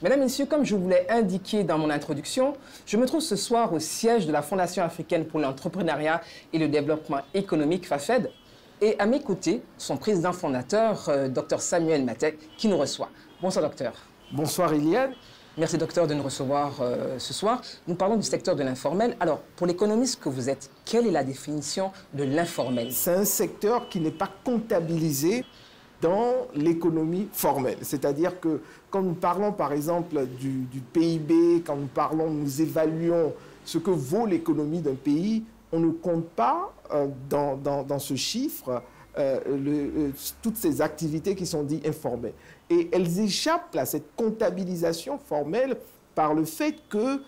Mesdames, Messieurs, comme je vous l'ai indiqué dans mon introduction, je me trouve ce soir au siège de la Fondation africaine pour l'entrepreneuriat et le développement économique, FAFED, et à mes côtés, son président fondateur, Dr Samuel Matek, qui nous reçoit. Bonsoir, docteur. Bonsoir, Eliane. Merci, docteur, de nous recevoir ce soir. Nous parlons du secteur de l'informel. Alors, pour l'économiste que vous êtes, quelle est la définition de l'informel? C'est un secteur qui n'est pas comptabilisé dans l'économie formelle. C'est-à-dire que quand nous parlons, par exemple, du PIB, quand nous évaluons ce que vaut l'économie d'un pays, on ne compte pas dans ce chiffre toutes ces activités qui sont dites informelles. Et elles échappent à cette comptabilisation formelle par le fait que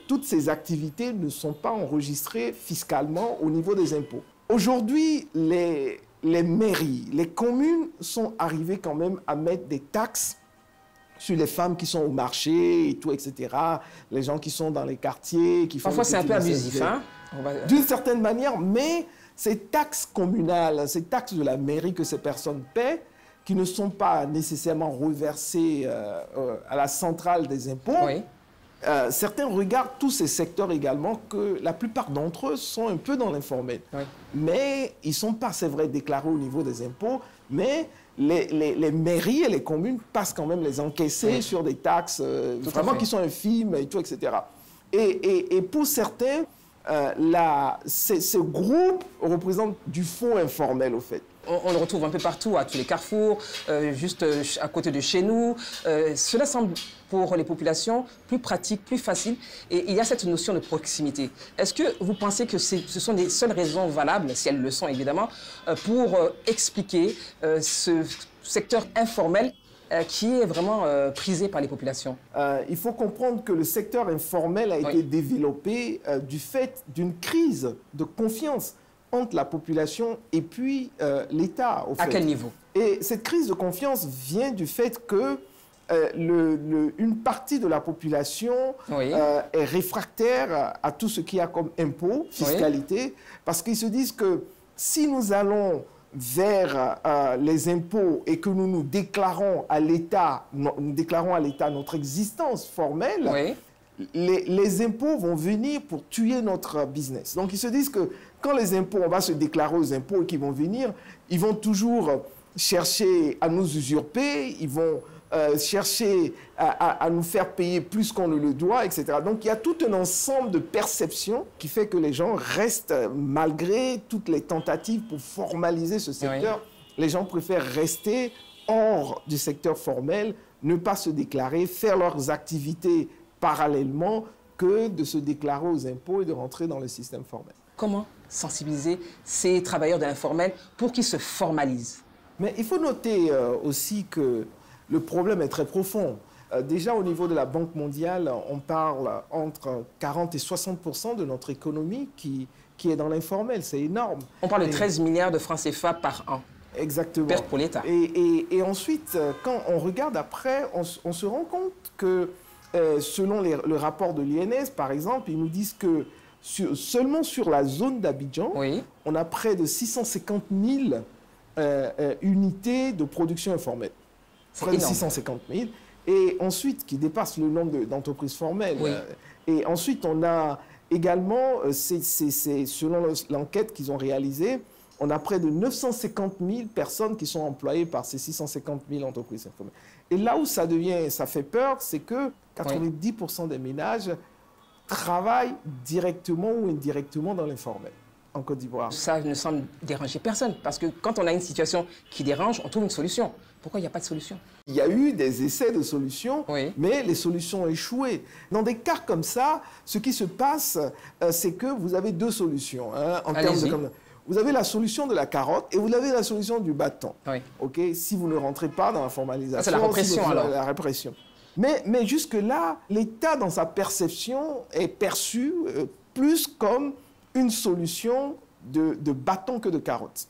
toutes ces activités ne sont pas enregistrées fiscalement au niveau des impôts. Aujourd'hui, les mairies, les communes sont arrivées quand même à mettre des taxes sur les femmes qui sont au marché et tout, etc. Les gens qui sont dans les quartiers, qui font... Parfois, c'est un peu abusif, hein? D'une certaine manière, mais ces taxes communales, ces taxes de la mairie que ces personnes paient, qui ne sont pas nécessairement reversées à la centrale des impôts, oui. Certains regardent tous ces secteurs également que la plupart d'entre eux sont un peu dans l'informel. Oui. Mais ils ne sont pas, c'est vrai, déclarés au niveau des impôts, mais les mairies et les communes passent quand même les encaisser oui. sur des taxes vraiment qui sont infimes et tout, etc. Et pour certains, ce groupe représente du faux informel, au fait. On le retrouve un peu partout, à tous les carrefours, juste à côté de chez nous. Cela semble, pour les populations, plus pratique, plus facile. Et il y a cette notion de proximité. Est-ce que vous pensez que ce sont les seules raisons valables, si elles le sont évidemment, pour expliquer ce secteur informel qui est vraiment prisé par les populations? Il faut comprendre que le secteur informel a été développé du fait d'une crise de confiance entre la population et puis l'État. À quel niveau? Et cette crise de confiance vient du fait que une partie de la population est réfractaire à tout ce qu'il y a comme impôts, fiscalité, parce qu'ils se disent que si nous allons vers les impôts et que nous déclarons à l'État notre existence formelle, les impôts vont venir pour tuer notre business. Donc, ils se disent que quand les impôts, on va se déclarer aux impôts qui vont venir, ils vont toujours chercher à nous usurper, ils vont chercher à nous faire payer plus qu'on ne le doit, etc. Donc, il y a tout un ensemble de perceptions qui fait que les gens restent, malgré toutes les tentatives pour formaliser ce secteur, les gens préfèrent rester hors du secteur formel, ne pas se déclarer, faire leurs activités parallèlement que de se déclarer aux impôts et de rentrer dans le système formel. Comment sensibiliser ces travailleurs de l'informel pour qu'ils se formalisent? Mais il faut noter aussi que le problème est très profond. Déjà, au niveau de la Banque mondiale, on parle entre 40 et 60% de notre économie qui est dans l'informel. C'est énorme. On parle de 13 milliards de francs CFA par an. Exactement. Perte pour l'État. Et ensuite, quand on regarde après, on se rend compte que selon le rapport de l'INS, par exemple, ils nous disent que seulement sur la zone d'Abidjan, on a près de 650 000 unités de production informelle. Près de 650 000. Et ensuite, qui dépasse le nombre d'entreprises formelles. Et ensuite, on a également, selon l'enquête qu'ils ont réalisée, on a près de 950 000 personnes qui sont employées par ces 650 000 entreprises informelles. Et là où ça fait peur, c'est que 90% des ménages travaillent directement ou indirectement dans l'informel en Côte d'Ivoire. Ça ne semble déranger personne, parce que quand on a une situation qui dérange, on trouve une solution. Pourquoi il n'y a pas de solution? Il y a eu des essais de solutions, mais les solutions ont échoué. Dans des cas comme ça, ce qui se passe, c'est que vous avez deux solutions. Hein, en termes de... Vous avez la solution de la carotte et vous avez la solution du bâton. Si vous ne rentrez pas dans la formalisation, c'est la répression, alors. La répression. Mais jusque-là, l'État, dans sa perception, est perçu plus comme une solution de bâton que de carotte.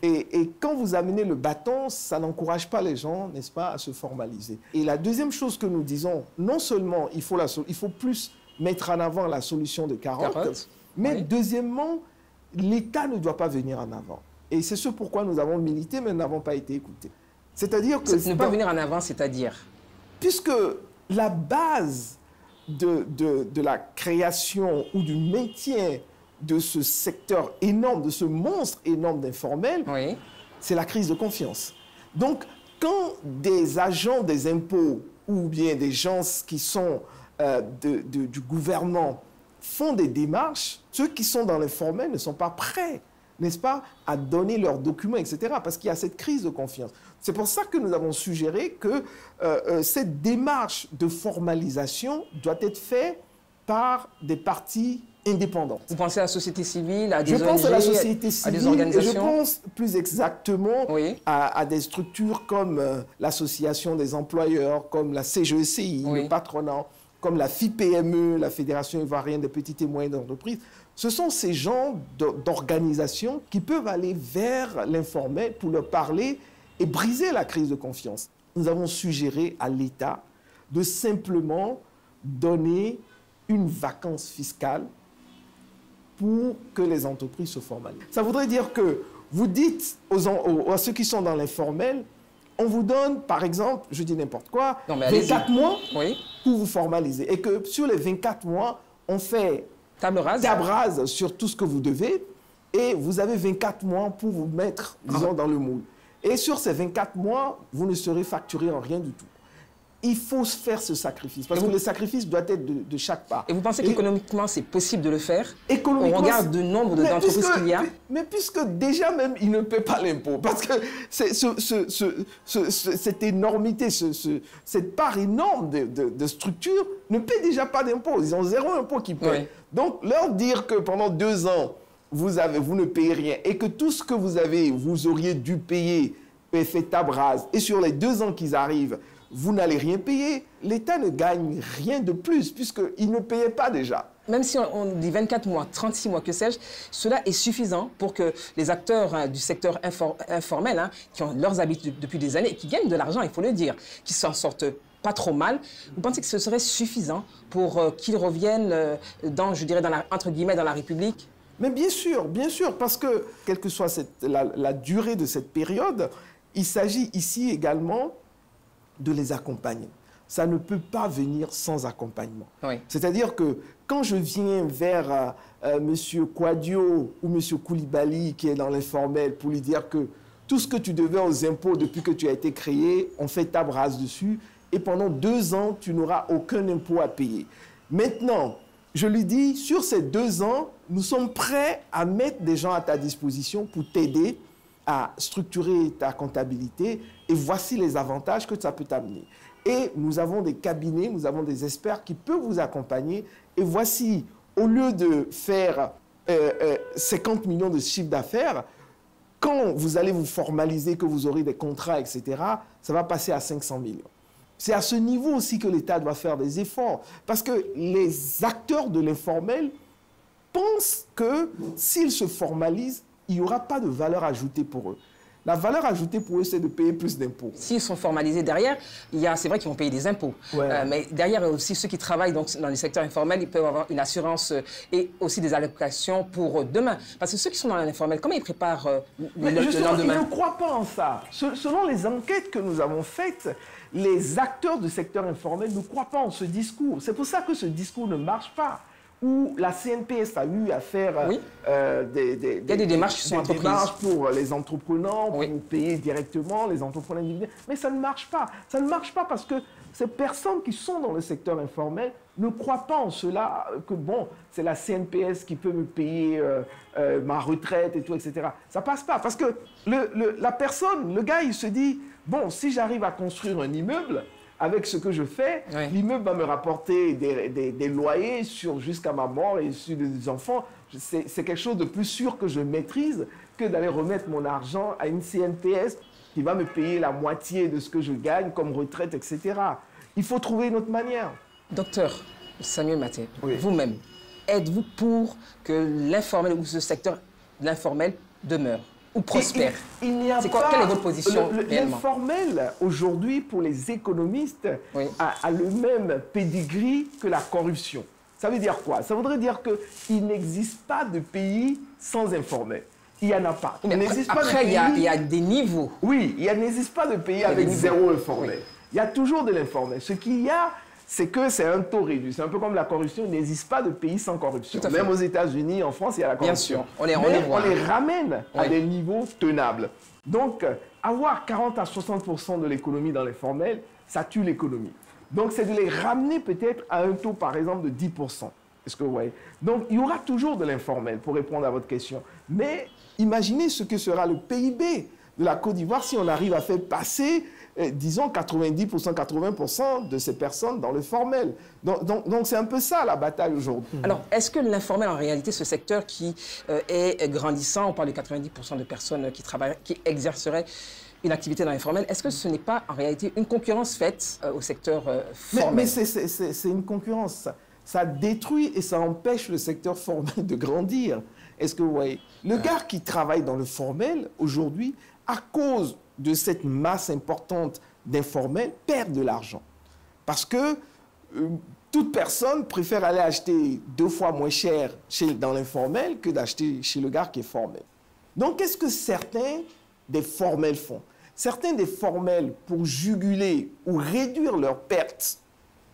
Et quand vous amenez le bâton, ça n'encourage pas les gens, n'est-ce pas, à se formaliser. Et la deuxième chose que nous disons, non seulement il faut plus mettre en avant la solution de carotte, mais deuxièmement, l'État ne doit pas venir en avant. Et c'est ce pourquoi nous avons milité, mais nous n'avons pas été écoutés. C'est-à-dire que... Ne pas venir en avant, c'est-à-dire? puisque la base de la création ou du maintien de ce secteur énorme, de ce monstre énorme d'informel, oui, c'est la crise de confiance. Donc, quand des agents des impôts ou bien des gens qui sont du gouvernement font des démarches, ceux qui sont dans l'informel ne sont pas prêts, n'est-ce pas, à donner leurs documents, etc., parce qu'il y a cette crise de confiance. C'est pour ça que nous avons suggéré que cette démarche de formalisation doit être faite par des partis indépendants. Vous pensez à la société civile, à des ONG, je pense à la société civile, à des organisations? Et je pense plus exactement oui, à des structures comme l'association des employeurs, comme la CGECI, oui, le patronat, comme la FIPME, la Fédération ivoirienne des petites et moyennes entreprises. Ce sont ces gens d'organisations qui peuvent aller vers l'informel pour leur parler et briser la crise de confiance. Nous avons suggéré à l'État de simplement donner une vacance fiscale pour que les entreprises se formalisent. Ça voudrait dire que vous dites à ceux qui sont dans l'informel, on vous donne, par exemple, je dis n'importe quoi, 24 mois oui, pour vous formaliser. Et que sur les 24 mois, on fait table rase sur tout ce que vous devez et vous avez 24 mois pour vous mettre, disons, dans le moule. Et sur ces 24 mois, vous ne serez facturé en rien du tout. Il faut faire ce sacrifice, parce que le sacrifice doit être de chaque part. Et vous pensez qu'économiquement, c'est possible de le faire? Économiquement, on regarde le nombre d'entreprises qu'il y a. Mais puisque déjà même, il ne paie pas l'impôt. Parce que cette énormité, cette part énorme de structures ne paie déjà pas d'impôt. Ils ont zéro impôt qui paie. Oui. Donc, leur dire que pendant 2 ans, vous ne payez rien et que tout ce que vous avez, vous auriez dû payer, fait table rase, et sur les 2 ans qu'ils arrivent, vous n'allez rien payer, l'État ne gagne rien de plus, puisqu'il ne payait pas déjà. Même si on dit 24 mois, 36 mois, que sais-je, cela est suffisant pour que les acteurs du secteur informel, qui ont leurs habitudes depuis des années, qui gagnent de l'argent, il faut le dire, qui s'en sortent pas trop mal, vous pensez que ce serait suffisant pour qu'ils reviennent je dirais, entre guillemets, dans la République? Mais bien sûr, parce que, quelle que soit la durée de cette période, il s'agit ici également de les accompagner. Ça ne peut pas venir sans accompagnement. Oui. C'est-à-dire que quand je viens vers M. Kouadio ou M. Koulibaly, qui est dans l'informel, pour lui dire que tout ce que tu devais aux impôts depuis que tu as été créé, on fait table rase dessus, et pendant 2 ans, tu n'auras aucun impôt à payer. Maintenant, je lui dis, sur ces 2 ans, nous sommes prêts à mettre des gens à ta disposition pour t'aider à structurer ta comptabilité, et voici les avantages que ça peut t'amener. Et nous avons des cabinets, nous avons des experts qui peuvent vous accompagner, et voici, au lieu de faire 50 millions de chiffre d'affaires, quand vous allez vous formaliser, que vous aurez des contrats, etc., ça va passer à 500 millions. C'est à ce niveau aussi que l'État doit faire des efforts, parce que les acteurs de l'informel pensent que s'ils se formalisent, il n'y aura pas de valeur ajoutée pour eux. La valeur ajoutée pour eux, c'est de payer plus d'impôts. S'ils sont formalisés derrière, c'est vrai qu'ils vont payer des impôts. Ouais. Mais derrière aussi, ceux qui travaillent donc, dans le secteur informel, ils peuvent avoir une assurance et aussi des allocations pour demain. Parce que ceux qui sont dans l'informel, comment ils préparent le lendemain? Ils ne croient pas en ça. Selon les enquêtes que nous avons faites, les acteurs du secteur informel ne croient pas en ce discours. C'est pour ça que ce discours ne marche pas. Où la CNPS a eu à faire oui. Il y a des démarches qui sont entreprises. Des démarches pour les entrepreneurs, oui. Pour payer directement les entrepreneurs individuels. Mais ça ne marche pas. Ça ne marche pas parce que ces personnes qui sont dans le secteur informel ne croient pas en cela, que bon, c'est la CNPS qui peut me payer ma retraite et tout, etc. Ça ne passe pas parce que la personne, le gars, il se dit, bon, si j'arrive à construire un immeuble, avec ce que je fais, oui. L'immeuble va me rapporter des loyers jusqu'à ma mort et sur des enfants. C'est quelque chose de plus sûr que je maîtrise que d'aller remettre mon argent à une CNPS qui va me payer la moitié de ce que je gagne comme retraite, etc. Il faut trouver une autre manière. Docteur Samuel Maté, oui. Vous-même, êtes-vous pour que l'informel ou ce secteur de l'informel demeure ou prospère? Quelle est votre position réellement? L'informel, aujourd'hui, pour les économistes, oui. a le même pedigree que la corruption. Ça veut dire quoi? Ça voudrait dire qu'il n'existe pas de pays sans informel. Il n'y en a pas. Mais après, il y a des niveaux. Oui, il n'existe pas de pays avec zéro informel. Oui. Il y a toujours de l'informel. Ce qu'il y a, c'est que c'est un taux réduit. C'est un peu comme la corruption. Il n'existe pas de pays sans corruption. Même aux États-Unis, en France, il y a la corruption. Bien sûr, on les ramène à des niveaux tenables. Donc, avoir 40 à 60% de l'économie dans l'informel, ça tue l'économie. Donc, c'est de les ramener peut-être à un taux, par exemple, de 10%. Est-ce que vous voyez? Donc, il y aura toujours de l'informel, pour répondre à votre question. Mais imaginez ce que sera le PIB de la Côte d'Ivoire si on arrive à faire passer, disons, 90%, 80% de ces personnes dans le formel. Donc c'est un peu ça, la bataille aujourd'hui. Alors, est-ce que l'informel, en réalité, ce secteur qui est grandissant, on parle de 90% de personnes qui exerceraient une activité dans l'informel, est-ce que ce n'est pas, en réalité, une concurrence faite au secteur formel? Mais c'est une concurrence. Ça détruit et ça empêche le secteur formel de grandir. Est-ce que vous voyez? Le gars qui travaille dans le formel, aujourd'hui, à cause de cette masse importante d'informels, perd de l'argent. Parce que toute personne préfère aller acheter 2 fois moins cher dans l'informel que d'acheter chez le gars qui est formel. Donc, qu'est-ce que certains des formels font? Certains des formels, pour juguler ou réduire leurs pertes,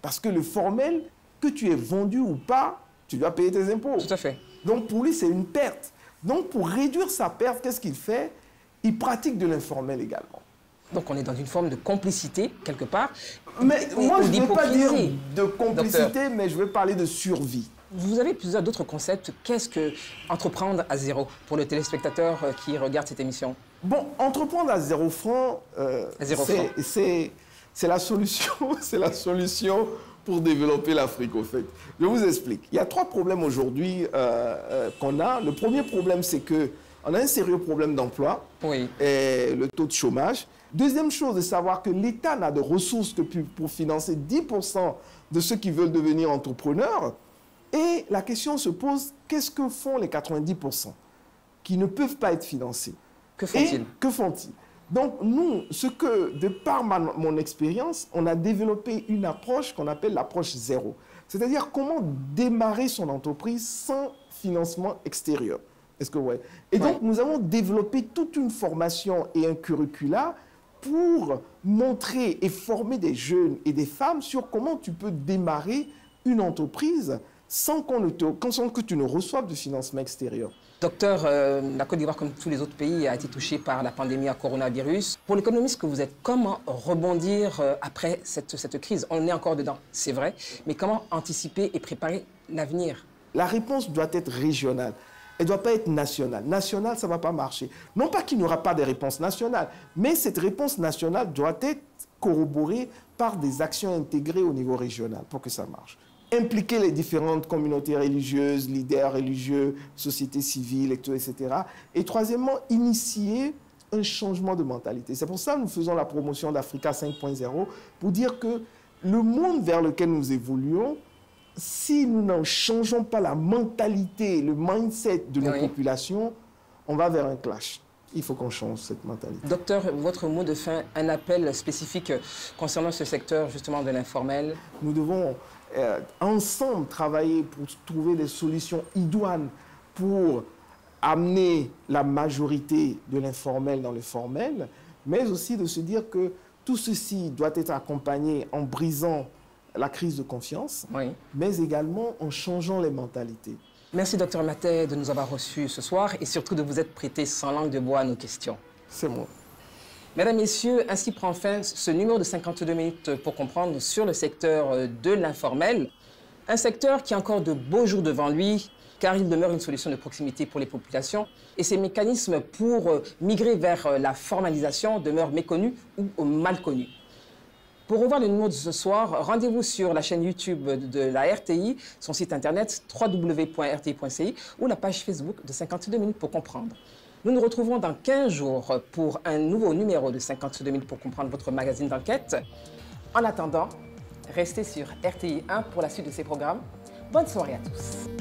parce que le formel, que tu aies vendu ou pas, tu dois payer tes impôts. Tout à fait. Donc, pour lui, c'est une perte. Donc, pour réduire sa perte, qu'est-ce qu'il fait? Il pratique de l'informel également. Donc, on est dans une forme de complicité, quelque part. Mais moi, je ne veux pas dire de complicité, mais je veux parler de survie. Vous avez plusieurs d'autres concepts. Qu'est-ce que entreprendre à zéro pour le téléspectateur qui regarde cette émission? Bon, entreprendre à 0 francs, c'est la solution, c'est la solution pour développer l'Afrique, au fait. Je vous explique. Il y a 3 problèmes aujourd'hui qu'on a. Le premier problème, c'est qu'on a un sérieux problème d'emploi et le taux de chômage. Deuxième chose, de savoir que l'État n'a de ressources que pour financer 10% de ceux qui veulent devenir entrepreneurs. Et la question se pose, qu'est-ce que font les 90% qui ne peuvent pas être financés? Que font-ils? Que font-ils? Donc, nous, de par mon expérience, on a développé une approche qu'on appelle l'approche zéro. C'est-à-dire comment démarrer son entreprise sans financement extérieur. Est-ce que vous voyez? Et donc, nous avons développé toute une formation et un curricula pour montrer et former des jeunes et des femmes sur comment tu peux démarrer une entreprise sans que tu ne reçoives de financement extérieur. Docteur, la Côte d'Ivoire, comme tous les autres pays, a été touchée par la pandémie à coronavirus. Pour l'économiste que vous êtes, comment rebondir après cette crise? On est encore dedans, c'est vrai, mais comment anticiper et préparer l'avenir? La réponse doit être régionale. Elle ne doit pas être nationale. Nationale, ça ne va pas marcher. Non pas qu'il n'y aura pas de réponse nationale, mais cette réponse nationale doit être corroborée par des actions intégrées au niveau régional pour que ça marche. Impliquer les différentes communautés religieuses, leaders religieux, sociétés civiles, etc. Et troisièmement, initier un changement de mentalité. C'est pour ça que nous faisons la promotion d'Africa 5.0, pour dire que le monde vers lequel nous évoluons, si nous n'en changeons pas la mentalité, le mindset de nos populations, on va vers un clash. Il faut qu'on change cette mentalité. Docteur, votre mot de fin, un appel spécifique concernant ce secteur justement de l'informel? Nous devons ensemble travailler pour trouver des solutions idoines pour amener la majorité de l'informel dans le formel, mais aussi de se dire que tout ceci doit être accompagné en brisant la crise de confiance, mais également en changeant les mentalités. Merci, Dr Mathé, de nous avoir reçus ce soir et surtout de vous être prêté sans langue de bois à nos questions. C'est moi. Mesdames, Messieurs, ainsi prend fin ce numéro de 52 minutes pour comprendre sur le secteur de l'informel. Un secteur qui a encore de beaux jours devant lui, car il demeure une solution de proximité pour les populations et ses mécanismes pour migrer vers la formalisation demeurent méconnus ou mal connus. Pour revoir le numéro de ce soir, rendez-vous sur la chaîne YouTube de la RTI, son site internet www.rti.ci ou la page Facebook de 52 minutes pour comprendre. Nous nous retrouverons dans 15 jours pour un nouveau numéro de 52 minutes pour comprendre votre magazine d'enquête. En attendant, restez sur RTI 1 pour la suite de ces programmes. Bonne soirée à tous.